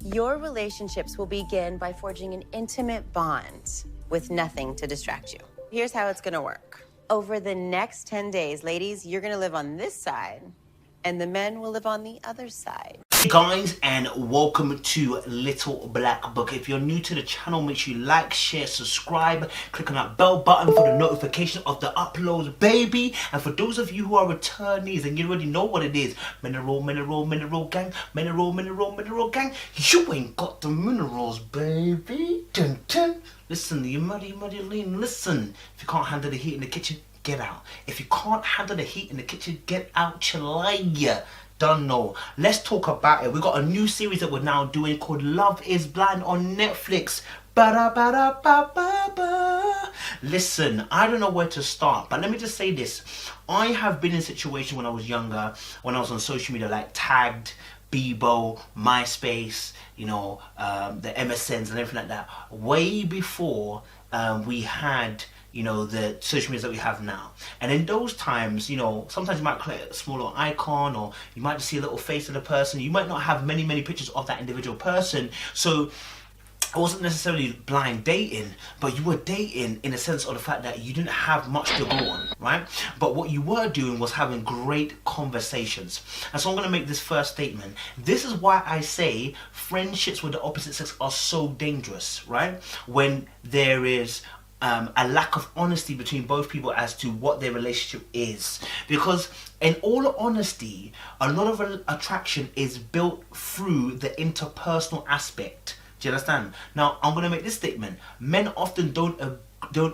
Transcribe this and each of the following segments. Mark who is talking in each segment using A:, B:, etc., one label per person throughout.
A: Your relationships will begin by forging an intimate bond with nothing to distract you. Here's how it's gonna work. Over the next 10 days, ladies, you're gonna live on this side, and the men will live on the other side.
B: Hey guys, and welcome to Little Black Book. If you're new to the channel, make sure you like, share, subscribe, click on that bell button for the notification of the uploads, baby. And for those of you who are returnees and you already know what it is, mineral gang, mineral gang, you ain't got the minerals, baby. Dun, dun. Listen, you muddy lean, listen. If you can't handle the heat in the kitchen, get out. If you can't handle the heat in the kitchen, get out, chalaya. Don't know. Let's talk about it. We got a new series that we're now doing called Love is Blind on Netflix. Ba-da-ba-da-ba-ba-ba. Listen, I don't know where to start, but let me just say this. I have been in a situation when I was younger, when I was on social media, like Tagged, Bebo, MySpace, you know, the MSNs and everything like that, way before we had, you know, the social media that we have now. And in those times, you know, sometimes you might create a small little icon, or you might just see a little face of the person. You might not have many pictures of that individual person. So it wasn't necessarily blind dating, but you were dating in a sense of the fact that you didn't have much to go on, right? But what you were doing was having great conversations. And so I'm going to make this first statement. This is why I say friendships with the opposite sex are so dangerous, right? When there is a lack of honesty between both people as to what their relationship is. Because in all honesty, a lot of attraction is built through the interpersonal aspect. Do you understand? Now, I'm going to make this statement. Men often don't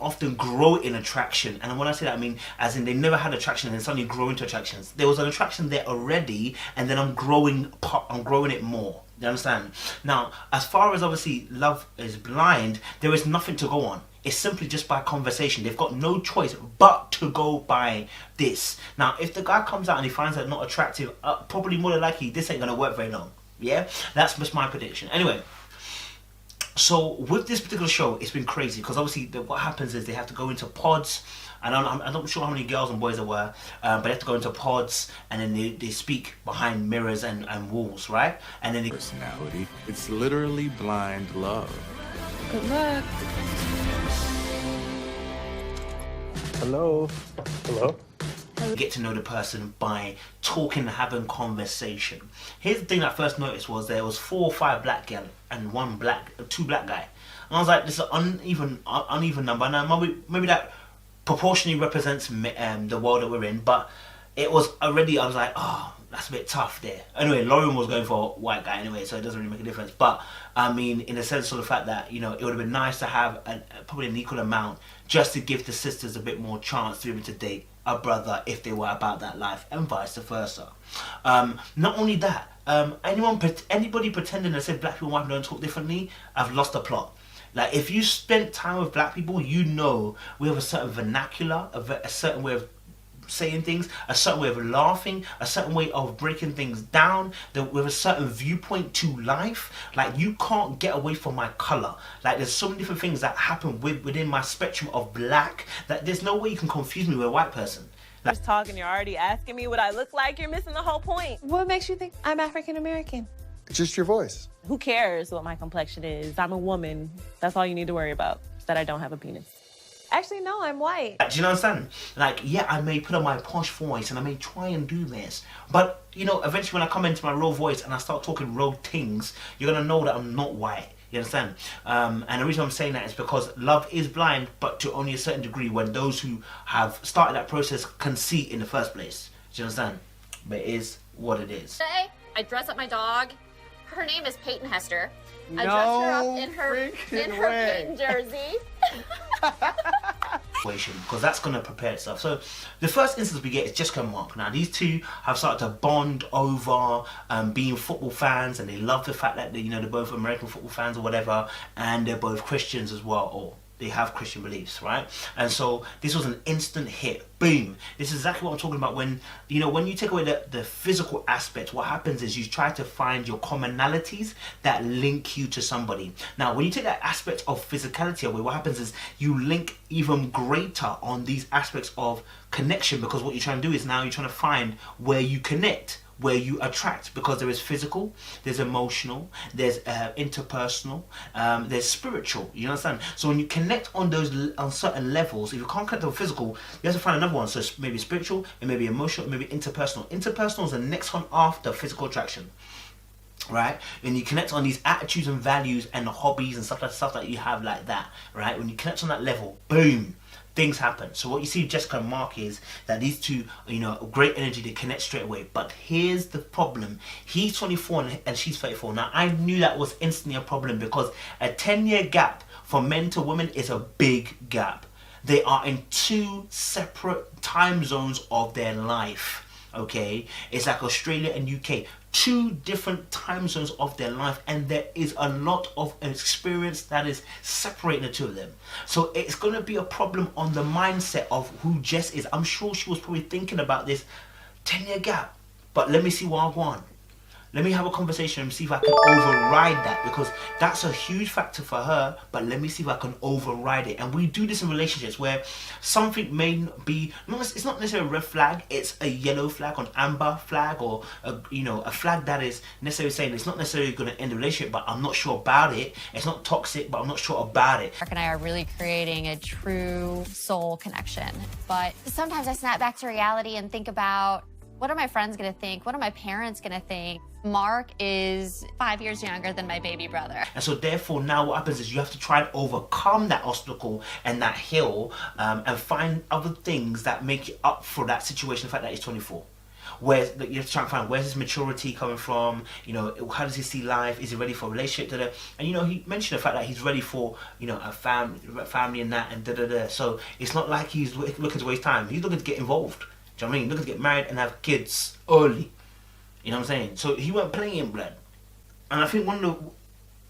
B: often grow in attraction, and when I say that, I mean as in they never had attraction and suddenly grow into attractions. There was an attraction there already, and then I'm growing it more. You understand? Now, as far as obviously Love is Blind, there is nothing to go on. It's simply just by conversation. They've got no choice but to go by this. Now, if the guy comes out and he finds that not attractive, probably more than likely this ain't gonna work very long. Yeah, that's just my prediction. Anyway. So with this particular show, it's been crazy because obviously what happens is they have to go into pods. I'm not sure how many girls and boys there were, but they have to go into pods, and then they speak behind mirrors and walls, right? And then they...
C: Personality. It's literally blind love.
A: Good luck.
D: Hello. Hello.
B: Get to know the person by talking and having conversation. Here's the thing that I first noticed was there was 4 or 5 black girls and 2 black guy. And I was like, this is an uneven number. Now maybe that proportionally represents the world that we're in, but it was already, I was like, oh, that's a bit tough there. Anyway, Lauren was going for a white guy anyway, so it doesn't really make a difference. But I mean, in the sense of the fact that, you know, it would have been nice to have probably an equal amount, just to give the sisters a bit more chance to be able to date a brother if they were about that life, and vice versa. Not only that, anybody pretending as if black people and white people don't talk differently, I've lost the plot. Like, if you spent time with black people, you know we have a certain vernacular, a certain way of saying things, a certain way of laughing, a certain way of breaking things down, with a certain viewpoint to life. Like, you can't get away from my color. Like, there's so many different things that happen within my spectrum of black that there's no way you can confuse me with a white person.
E: Just talking, you're already asking me what I look like. You're missing the whole point.
A: What makes you think I'm African American?
D: Just your voice.
E: Who cares what my complexion is? I'm a woman. That's all you need to worry about, is that I don't have a penis.
A: Actually, no, I'm white.
B: Do you understand? Like, yeah, I may put on my posh voice and I may try and do this, but, you know, eventually when I come into my real voice and I start talking real things, you're gonna know that I'm not white. You understand? And the reason I'm saying that is because love is blind, but to only a certain degree, when those who have started that process can see in the first place. Do you understand? But it is what it is.
F: Today, I dress up my dog. Her name is Peyton Hester. I
D: No
F: dressed her up in her
D: way.
F: Peyton jersey.
B: Because that's going to prepare itself. So the first instance we get is Jessica and Mark. Now these two have started to bond over being football fans, and they love the fact that they're both American football fans or whatever, and they're both Christians as well, or they have Christian beliefs, right? And so this was an instant hit. Boom. This is exactly what I'm talking about. When you take away the physical aspect, what happens is you try to find your commonalities that link you to somebody. Now, when you take that aspect of physicality away, what happens is you link even greater on these aspects of connection, because what you're trying to do is now you're trying to find where you connect where you attract, because there is physical, there's emotional, there's interpersonal, there's spiritual. You understand? So when you connect on those on certain levels, if you can't connect on physical, you have to find another one. So it's maybe spiritual, it may be emotional, it may be interpersonal. Interpersonal is the next one after physical attraction. Right? When you connect on these attitudes and values and the hobbies and stuff that you have like that, right? When you connect on that level, boom, things happen. So what you see with Jessica and Mark is that these two, you know, great energy, they connect straight away. But here's the problem. He's 24 and she's 34. Now, I knew that was instantly a problem because a 10-year gap for men to women is a big gap. They are in two separate time zones of their life, okay? It's like Australia and UK. Two different time zones of their life, and there is a lot of experience that is separating the two of them. So it's going to be a problem on the mindset of who Jess is. I'm sure she was probably thinking about this 10-year gap, but let me see what I want. Let me have a conversation and see if I can override that, because that's a huge factor for her, but let me see if I can override it. And we do this in relationships where something may be, it's not necessarily a red flag, it's a yellow flag, an amber flag, or a flag that is necessarily saying it's not necessarily going to end the relationship, but I'm not sure about it. It's not toxic, but I'm not sure about it.
G: Mark and I are really creating a true soul connection. But sometimes I snap back to reality and think about, what are my friends gonna think? What are my parents gonna think? Mark is 5 years younger than my baby brother. And
B: so therefore now what happens is you have to try and overcome that obstacle and that hill and find other things that make you up for that situation, the fact that he's 24. Where you have to try and find, where's his maturity coming from? You know, how does he see life? Is he ready for a relationship? And you know, he mentioned the fact that he's ready for, you know, a family and that and So it's not like he's looking to waste time. He's looking to get involved. Do you know what I mean? Looking to get married and have kids early. You know what I'm saying? So he weren't playing, blood. And I think one of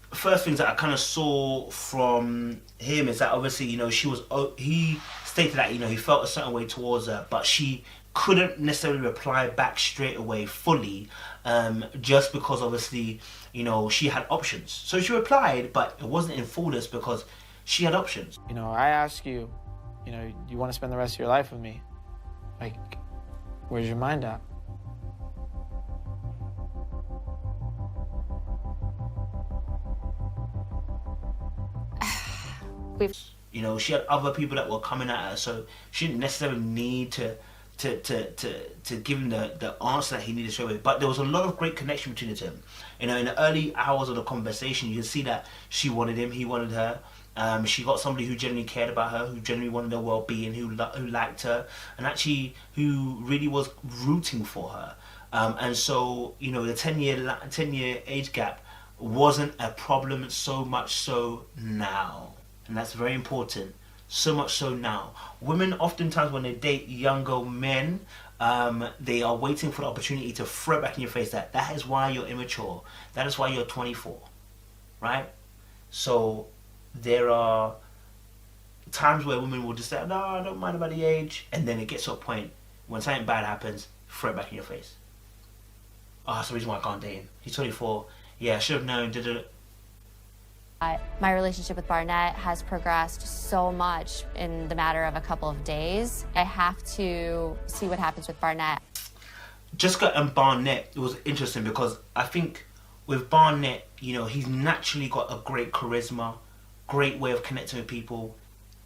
B: the first things that I kind of saw from him is that obviously, you know, he stated that, you know, he felt a certain way towards her, but she couldn't necessarily reply back straight away fully, just because obviously, you know, she had options. So she replied, but it wasn't in fullness because she had options.
H: You know, I ask you, you know, you want to spend the rest of your life with me? Like, where's your mind at?
B: You know, she had other people that were coming at her, so she didn't necessarily need to give him the answer that he needed straight away. But there was a lot of great connection between the two. You know, in the early hours of the conversation, you can see that she wanted him, he wanted her. She got somebody who genuinely cared about her, who genuinely wanted her well-being, who liked her, and actually who really was rooting for her. And so, you know, the 10-year age gap wasn't a problem, so much so now. And that's very important. So much so now. Women oftentimes when they date younger men, they are waiting for the opportunity to throw it back in your face that is why you're immature. That is why you're 24. Right? So there are times where women will just say, no, I don't mind about the age. And then it gets to a point when something bad happens, throw it back in your face. Oh, that's the reason why I can't date him. He's 24. Yeah, I should have known.
G: My relationship with Barnett has progressed so much in the matter of a couple of days. I have to see what happens with Barnett.
B: Jessica and Barnett, it was interesting because I think with Barnett, you know, he's naturally got a great charisma, great way of connecting with people.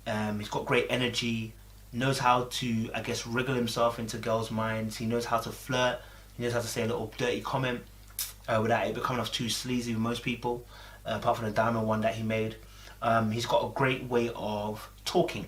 B: He's got great energy, knows how to, I guess, wriggle himself into girls' minds. He knows how to flirt. He knows how to say a little dirty comment without it becoming off too sleazy with most people. Apart from the diamond one that he made. He's got a great way of talking.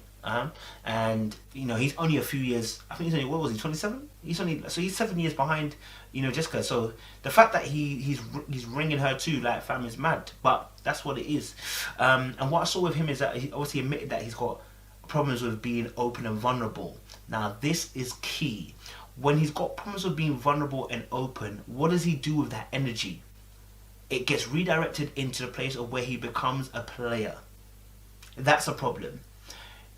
B: And, you know, he's only a few years, I think he's only, what was he, 27? He's 7 years behind, you know, Jessica. So the fact that he's ringing her too, like, fam, is mad. But that's what it is. And what I saw with him is that he obviously admitted that he's got problems with being open and vulnerable. Now, this is key. When he's got problems with being vulnerable and open, what does he do with that energy? It gets redirected into the place of where he becomes a player. That's a problem.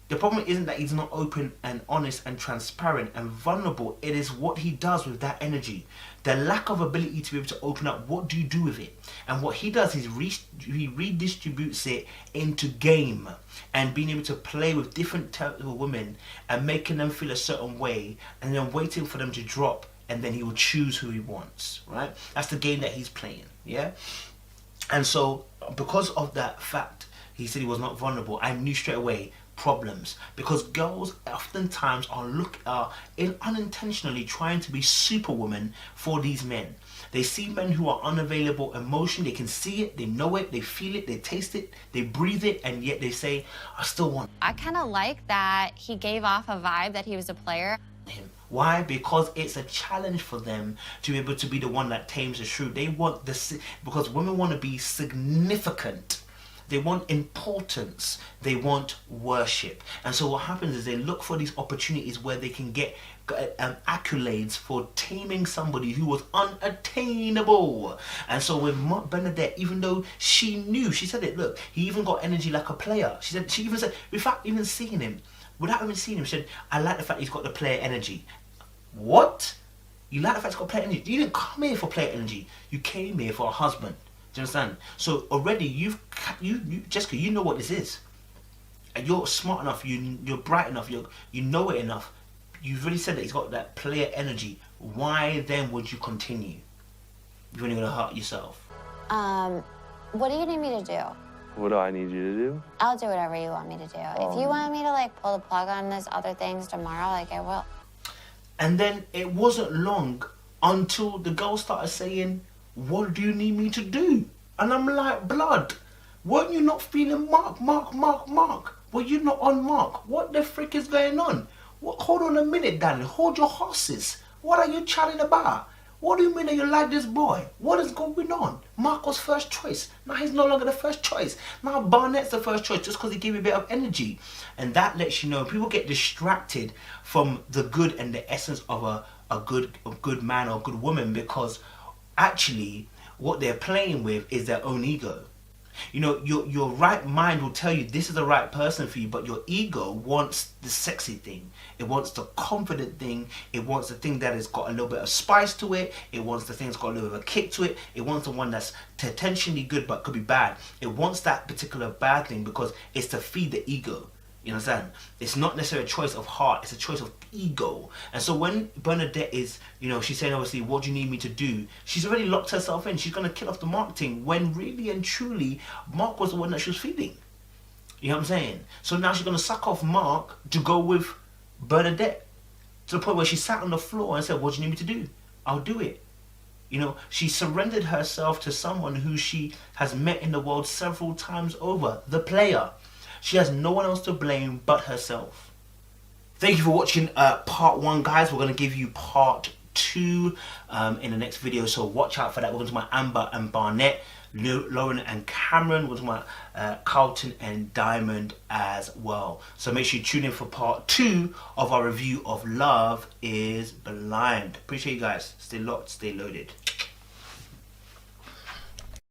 B: The problem isn't that he's not open and honest and transparent and vulnerable. It is what he does with that energy. The lack of ability to be able to open up. What do you do with it? And what he does is he redistributes it into game and being able to play with different types of women and making them feel a certain way and then waiting for them to drop and then he will choose who he wants, right? That's the game that he's playing, yeah? And so because of that fact, he said he was not vulnerable, I knew straight away problems, because girls oftentimes are unintentionally trying to be superwoman for these men. They see men who are unavailable emotionally. They can see it, they know it, they feel it, they taste it, they breathe it, and yet they say, I still want
G: I kind of like that he gave off a vibe that he was a player.
B: him. Why? Because it's a challenge for them to be able to be the one that tames the shrew. They want this, because women want to be significant. They want importance. They want worship. And so what happens is they look for these opportunities where they can get accolades for taming somebody who was unattainable. And so with BARNETTE, even though she knew, she said it, look, he even got energy like a player. She even said, without even seeing him, she said, I like the fact he's got the player energy. What? You like the fact he's got player energy? You didn't come here for player energy. You came here for a husband. Do you understand? So already Jessica, you know what this is. And you're smart enough, you're bright enough, you know it enough. You've already said that he's got that player energy. Why then would you continue? You're only going to hurt yourself.
G: What do you need me to do?
I: What do I need you to do?
G: I'll do whatever you want me to do. If you want me to like pull the plug on this other things tomorrow, like I will.
B: And then it wasn't long until the girl started saying, what do you need me to do? And I'm like, blood, weren't you not feeling Mark? Were you not on Mark? What the frick is going on? What? Hold on a minute, Danny. Hold your horses. What are you chatting about? What do you mean that you like this boy? What is going on? Mark was first choice. Now he's no longer the first choice. Now BARNETTE's the first choice just because he gave you a bit of energy. And that lets you know, people get distracted from the good and the essence of a good man or a good woman, because actually what they're playing with is their own ego. You know, your right mind will tell you this is the right person for you, but your ego wants the sexy thing. It wants the confident thing. It wants the thing that has got a little bit of spice to it. It wants the thing that's got a little bit of a kick to it. It wants the one that's potentially good but could be bad. It wants that particular bad thing because it's to feed the ego. You understand? It's not necessarily a choice of heart, it's a choice of ego. And so when BARNETTE is, you know, she's saying obviously, what do you need me to do? She's already locked herself in. She's going to kill off the marketing when really and truly Mark was the one that she was feeding. You know what I'm saying? So now she's going to suck off Mark to go with BARNETTE, to the point where she sat on the floor and said, what do you need me to do? I'll do it. You know, she surrendered herself to someone who she has met in the world several times over, the player. She has no one else to blame but herself. Thank you for watching part 1, guys. We're going to give you part 2 in the next video, so watch out for that. We're going to talk about Amber and BARNETTE, Lauren and Cameron. We're talking about Carlton and Diamond as well. So make sure you tune in for part 2 of our review of Love is Blind. Appreciate you guys. Stay locked, stay loaded.